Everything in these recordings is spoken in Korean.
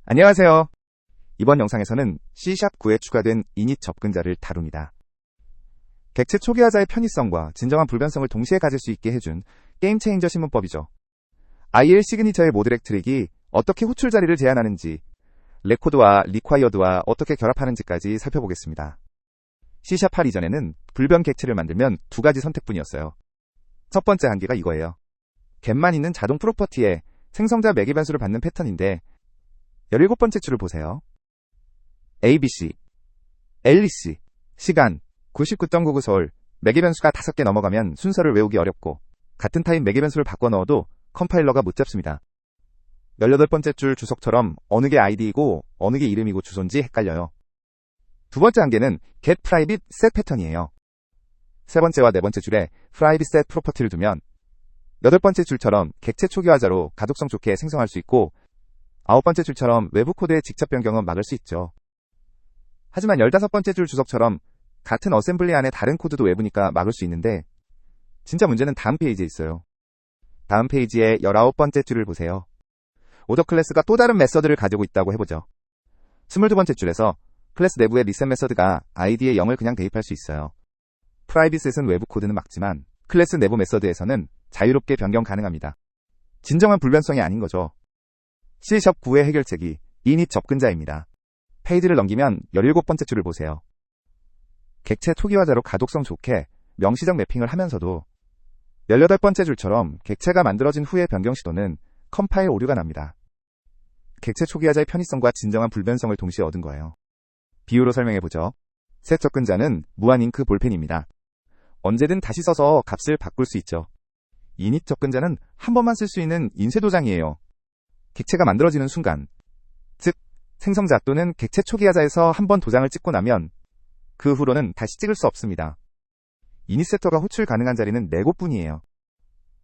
안녕하세요. 이번 영상에서는 C#9에 추가된 이닛 접근자를 다룹니다. 객체 초기화자의 편의성과 진정한 불변성을 동시에 가질 수 있게 해준 게임 체인저 신문법이죠. IL 시그니처의 모드렉 트릭이 어떻게 호출 자리를 제한하는지, 레코드와 리콰이어드와 어떻게 결합하는지까지 살펴보겠습니다. C#8 이전에는 불변 객체를 만들면 두 가지 선택뿐이었어요. 첫 번째 한계가 이거예요. 갭만 있는 자동 프로퍼티에 생성자 매개 변수를 받는 패턴인데 17번째 줄을 보세요. ABC, LEC, 시간, 99.99 서울, 매개 변수가 5개 넘어가면 순서를 외우기 어렵고 같은 타입 매개 변수를 바꿔 넣어도 컴파일러가 못 잡습니다. 18번째 줄 주석처럼 어느 게 아이디이고 어느 게 이름이고 주소인지 헷갈려요. 두 번째 한계는 get private set 패턴이에요. 세 번째와 네 번째 줄에 private set 프로퍼티를 두면 8번째 줄처럼 객체 초기화자로 가독성 좋게 생성할 수 있고 9번째 줄처럼 외부 코드의 직접 변경은 막을 수 있죠. 하지만 15번째 줄 주석처럼 같은 어셈블리 안에 다른 코드도 외부니까 막을 수 있는데 진짜 문제는 다음 페이지에 있어요. 다음 페이지의 19번째 줄을 보세요. 오더 클래스가 또 다른 메서드를 가지고 있다고 해보죠. 22번째 줄에서 클래스 내부의 리셋 메서드가 id에 0을 그냥 대입할 수 있어요. 프라이빗셋은 외부 코드는 막지만 클래스 내부 메서드에서는 자유롭게 변경 가능합니다. 진정한 불변성이 아닌 거죠. C#9의 해결책이 이닛 접근자입니다. 페이지를 넘기면 17번째 줄을 보세요. 객체 초기화자로 가독성 좋게 명시적 매핑을 하면서도 18번째 줄처럼 객체가 만들어진 후의 변경 시도는 컴파일 오류가 납니다. 객체 초기화자의 편의성과 진정한 불변성을 동시에 얻은 거예요. 비유로 설명해보죠. 셋 접근자는 무한 잉크 볼펜입니다. 언제든 다시 써서 값을 바꿀 수 있죠. 이닛 접근자는 한 번만 쓸 수 있는 인쇄 도장이에요. 객체가 만들어지는 순간, 즉 생성자 또는 객체 초기화자에서 한 번 도장을 찍고 나면 그 후로는 다시 찍을 수 없습니다. 이닛 세터가 호출 가능한 자리는 4곳뿐이에요.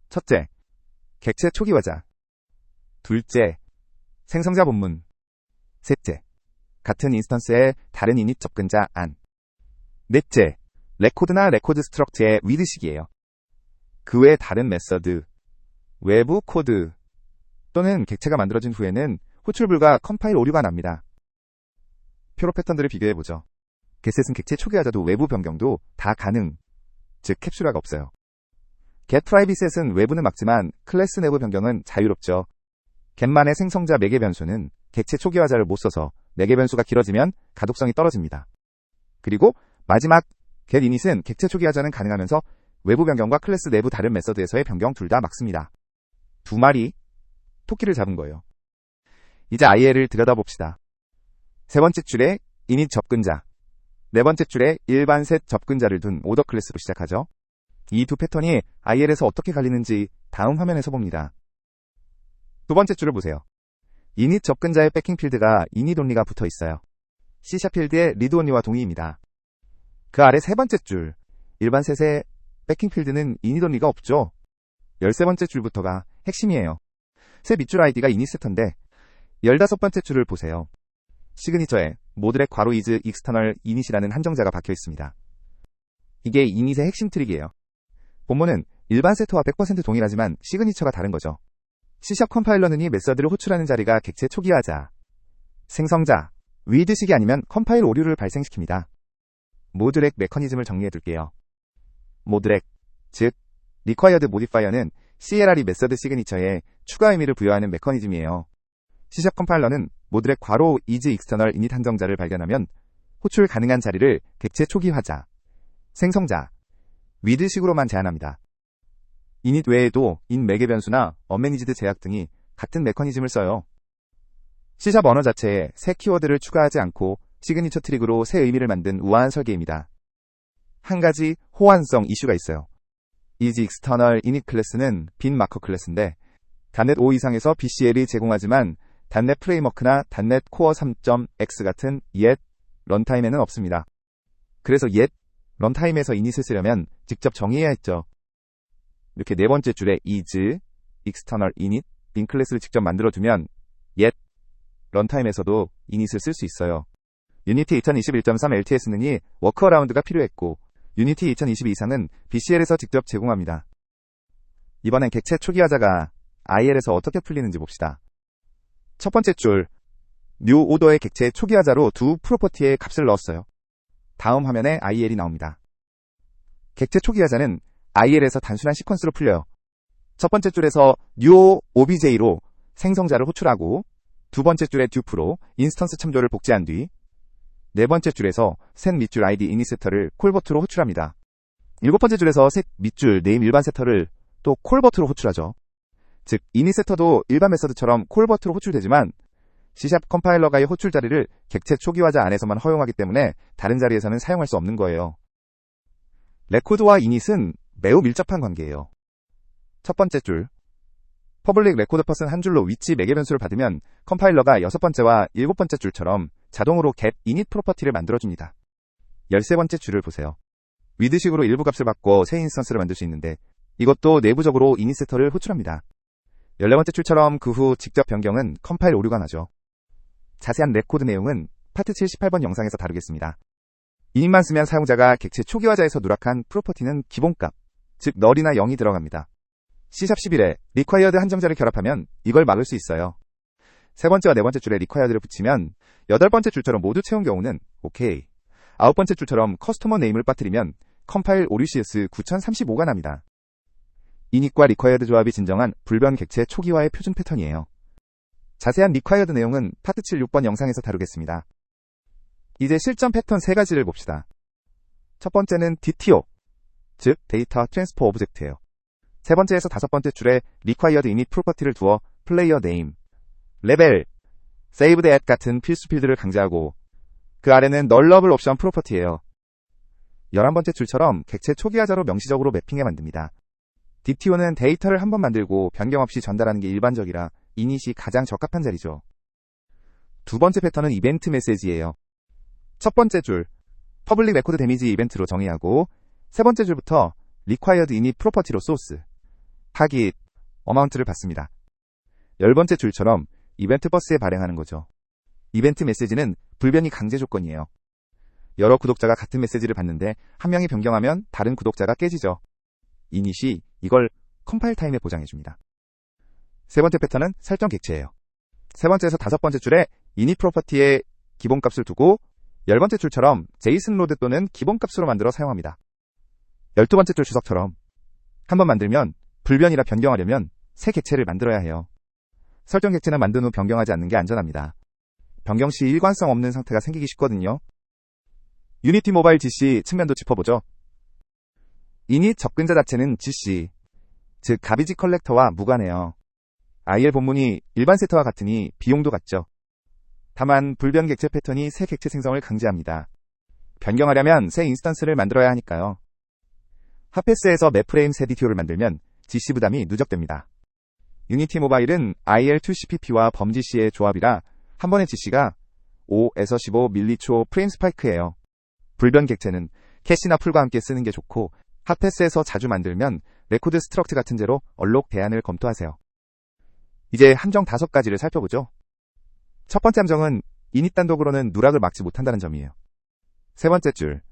첫째, 객체 초기화자. 둘째, 생성자 본문. 셋째, 같은 인스턴스의 다른 이닛 접근자 안. 넷째, 레코드나 레코드 스트럭처의 위드식이에요. 그 외 다른 메서드, 외부 코드 또는 객체가 만들어진 후에는 호출 불가 컴파일 오류가 납니다. 표로 패턴들을 비교해보죠. get셋은 객체 초기화자도 외부 변경도 다 가능, 즉 캡슐화가 없어요. getPrivate셋은 외부는 막지만 클래스 내부 변경은 자유롭죠. get만의 생성자 매개 변수는 객체 초기화자를 못 써서 매개 변수가 길어지면 가독성이 떨어집니다. 그리고 마지막 getInit은 객체 초기화자는 가능하면서 외부 변경과 클래스 내부 다른 메서드에서의 변경 둘 다 막습니다. 두 마리 토끼를 잡은 거예요. 이제 IL을 들여다봅시다. 세 번째 줄에 이닛 접근자, 네 번째 줄에 일반 셋 접근자를 둔 오더 클래스로 시작하죠. 이 두 패턴이 IL에서 어떻게 갈리는지 다음 화면에서 봅니다. 두 번째 줄을 보세요. 이닛 접근자의 백킹 필드가 이닛 온리가 붙어 있어요. C# 필드의 리드 온리와 동의입니다. 그 아래 세 번째 줄, 일반 셋의 백킹 필드는 이닛 온리가 없죠. 13번째 줄부터가 핵심이에요. 새 밑줄 아이디가 이닛 세터인데 15번째 줄을 보세요. 시그니처에 모드렉 괄호 is external init이라는 한정자가 박혀 있습니다. 이게 이닛의 핵심 트릭이에요. 본문은 일반 세터와 100% 동일하지만 시그니처가 다른 거죠. C# 컴파일러는 이 메서드를 호출하는 자리가 객체 초기화자, 생성자, 위드식이 아니면 컴파일 오류를 발생시킵니다. 모드렉 메커니즘을 정리해둘게요. 모드렉, 즉 required modifier는 CLR이 메서드 시그니처에 추가 의미를 부여하는 메커니즘이에요. C# 컴파일러는 모드렉 괄호 is external init 한정자를 발견하면 호출 가능한 자리를 객체 초기화자, 생성자, 위드식으로만 제한합니다. init 외에도 in 매개 변수나 unmanaged 제약 등이 같은 메커니즘을 써요. C# 언어 자체에 새 키워드를 추가하지 않고 시그니처 트릭으로 새 의미를 만든 우아한 설계입니다. 한 가지 호환성 이슈가 있어요. is external init 클래스는 빈 마커 클래스인데 .NET 5 이상에서 BCL이 제공하지만 .NET 프레임워크나 .NET 코어 3.x 같은 yet 런타임에는 없습니다. 그래서 yet 런타임에서 이닛을 쓰려면 직접 정의해야 했죠. 이렇게 네 번째 줄에 is external init 빈 클래스를 직접 만들어두면 yet 런타임에서도 이닛을 쓸 수 있어요. 유니티 2021.3 LTS는 이 워크어라운드가 필요했고 유니티 2022 이상은 BCL에서 직접 제공합니다. 이번엔 객체 초기화자가 IL에서 어떻게 풀리는지 봅시다. 첫 번째 줄, new order의 객체 초기화자로 두 프로퍼티의 값을 넣었어요. 다음 화면에 IL이 나옵니다. 객체 초기화자는 IL에서 단순한 시퀀스로 풀려요. 첫 번째 줄에서 new obj로 생성자를 호출하고 두 번째 줄에 듀프로 인스턴스 참조를 복제한 뒤 네 번째 줄에서 셋 밑줄 id 이니세터를 콜버트로 호출합니다. 일곱 번째 줄에서 셋 밑줄 네임 일반 세터를 또 콜버트로 호출하죠. 즉 이니세터도 일반 메서드처럼 콜버트로 호출되지만 C# 컴파일러가의 호출 자리를 객체 초기화자 안에서만 허용하기 때문에 다른 자리에서는 사용할 수 없는 거예요. 레코드와 이닛은 매우 밀접한 관계예요. 첫 번째 줄 퍼블릭 레코드 퍼슨 한 줄로 위치 매개 변수를 받으면 컴파일러가 여섯 번째와 일곱 번째 줄처럼 자동으로 get init 프로퍼티를 만들어줍니다. 13번째 줄을 보세요. 위드식으로 일부 값을 바꿔 새 인스턴스를 만들 수 있는데 이것도 내부적으로 이니세터를 호출합니다. 14번째 줄처럼 그 후 직접 변경은 컴파일 오류가 나죠. 자세한 레코드 내용은 파트 78번 영상에서 다루겠습니다. init만 쓰면 사용자가 객체 초기화자에서 누락한 프로퍼티는 기본값, 즉 널이나 0이 들어갑니다. C# 11에 required 한정자를 결합하면 이걸 막을 수 있어요. 세 번째와 네 번째 줄에 required를 붙이면 여덟 번째 줄처럼 모두 채운 경우는 OK. 아홉 번째 줄처럼 커스터머 네임을 빠뜨리면 컴파일 오류 CS 9035가 납니다. init과 required 조합이 진정한 불변 객체 초기화의 표준 패턴이에요. 자세한 required 내용은 파트 76번 영상에서 다루겠습니다. 이제 실전 패턴 세 가지를 봅시다. 첫 번째는 DTO, 즉 데이터 트랜스퍼 오브젝트예요. 세 번째에서 다섯 번째 줄에 required init 프로퍼티를 두어 player name, 레벨, saved at 같은 필수 필드를 강제하고 그 아래는 nullable 옵션 프로퍼티예요. 11번째 줄처럼 객체 초기화자로 명시적으로 매핑해 만듭니다. DTO는 데이터를 한 번 만들고 변경 없이 전달하는 게 일반적이라 init이 가장 적합한 자리죠. 두 번째 패턴은 이벤트 메시지예요. 첫 번째 줄, 퍼블릭 레코드 데미지 이벤트로 정의하고 세 번째 줄부터 required init 프로퍼티로 소스, 타깃, 어마운트를 받습니다. 10번째 줄처럼 이벤트 버스에 발행하는 거죠. 이벤트 메시지는 불변이 강제 조건이에요. 여러 구독자가 같은 메시지를 받는데 한 명이 변경하면 다른 구독자가 깨지죠. init이 이걸 컴파일 타임에 보장해줍니다. 세 번째 패턴은 설정 객체예요. 세 번째에서 다섯 번째 줄에 init 프로퍼티에 기본값을 두고 10번째 줄처럼 JSON 로드 또는 기본값으로 만들어 사용합니다. 12번째 줄 주석처럼 한번 만들면 불변이라 변경하려면 새 객체를 만들어야 해요. 설정 객체는 만든 후 변경하지 않는 게 안전합니다. 변경 시 일관성 없는 상태가 생기기 쉽거든요. 유니티 모바일 GC 측면도 짚어보죠. init 접근자 자체는 GC, 즉 가비지 컬렉터와 무관해요. IL 본문이 일반 세터와 같으니 비용도 같죠. 다만 불변 객체 패턴이 새 객체 생성을 강제합니다. 변경하려면 새 인스턴스를 만들어야 하니까요. 핫패스에서 맵프레임 새 DTO를 만들면 GC 부담이 누적됩니다. 유니티 모바일은 IL2CPP와 범GC의 조합이라 한 번의 GC가 5에서 15m초 프레임 스파이크예요. 불변 객체는 캐시나 풀과 함께 쓰는 게 좋고 핫패스에서 자주 만들면 레코드 스트럭트 같은 제로 얼록 대안을 검토하세요. 이제 함정 5가지를 살펴보죠. 첫 번째 함정은 init 단독으로는 누락을 막지 못한다는 점이에요. 세 번째 줄,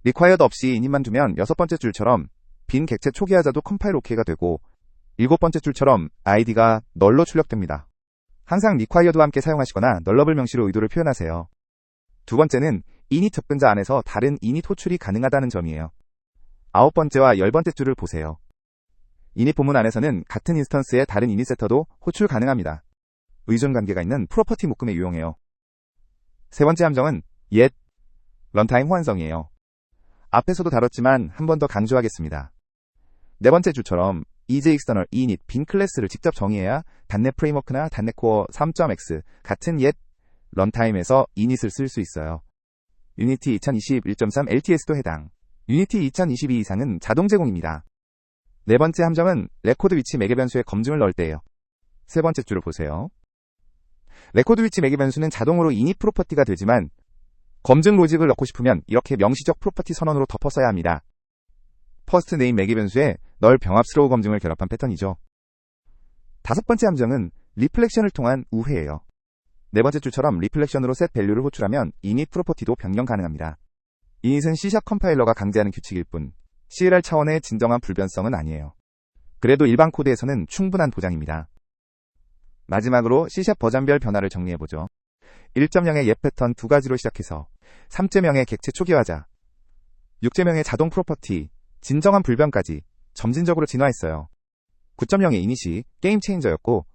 required 없이 init만 두면 여섯 번째 줄처럼 빈 객체 초기화자도 컴파일 OK가 되고 일곱 번째 줄처럼 id가 널로 출력됩니다. 항상 required와 함께 사용하시거나 nullable 명시로 의도를 표현하세요. 두 번째는 init 접근자 안에서 다른 init 호출이 가능하다는 점이에요. 아홉 번째와 열 번째 줄을 보세요. init 본문 안에서는 같은 인스턴스의 다른 init 세터도 호출 가능합니다. 의존 관계가 있는 프로퍼티 묶음에 유용해요. 세 번째 함정은 yet, 런타임 호환성이에요. 앞에서도 다뤘지만 한 번 더 강조하겠습니다. 네 번째 줄처럼 EJ external init 빈 클래스를 직접 정의해야 .NET 프레임워크나 .NET Core 3.x 같은 yet, 런타임에서 init을 쓸 수 있어요. 유니티 2021.3 LTS도 해당. 유니티 2022 이상은 자동 제공입니다. 네 번째 함정은 레코드 위치 매개 변수에 검증을 넣을 때예요. 세 번째 줄을 보세요. 레코드 위치 매개 변수는 자동으로 init 프로퍼티가 되지만 검증 로직을 넣고 싶으면 이렇게 명시적 프로퍼티 선언으로 덮어 써야 합니다. 퍼스트 네임 매개 변수에 널 병합스러우 검증을 결합한 패턴이죠. 다섯 번째 함정은 리플렉션을 통한 우회예요. 네 번째 줄처럼 리플렉션으로 셋 밸류를 호출하면 init 프로퍼티도 변경 가능합니다. init은 C# 컴파일러가 강제하는 규칙일 뿐 CLR 차원의 진정한 불변성은 아니에요. 그래도 일반 코드에서는 충분한 보장입니다. 마지막으로 C# 버전별 변화를 정리해보죠. 1.0의 옛 패턴 2가지로 시작해서 3.0의 객체 초기화자, 6.0의 자동 프로퍼티, 진정한 불변까지 점진적으로 진화했어요. 9.0의 이닛이 게임 체인저였고,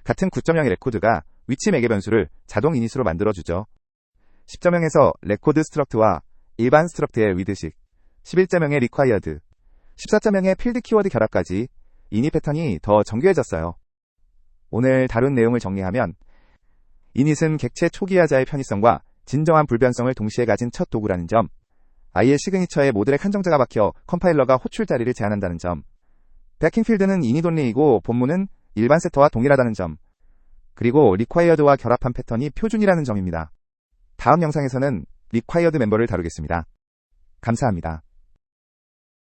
같은 9.0의 레코드가 위치 매개 변수를 자동 이닛으로 만들어주죠. 10.0에서 레코드 스트럭트와 일반 스트럭트의 위드식, 11.0의 리콰이어드, 14.0의 필드 키워드 결합까지 이닛 패턴이 더 정교해졌어요. 오늘 다룬 내용을 정리하면, 이닛은 객체 초기화자의 편의성과 진정한 불변성을 동시에 가진 첫 도구라는 점, i의 시그니처에 모듈의 한정자가 박혀 컴파일러가 호출 자리를 제한한다는 점, 백킹필드는 이닛 온리이고 본문은 일반 세터와 동일하다는 점, 그리고 리콰이어드와 결합한 패턴이 표준이라는 점입니다. 다음 영상에서는 리콰이어드 멤버를 다루겠습니다. 감사합니다.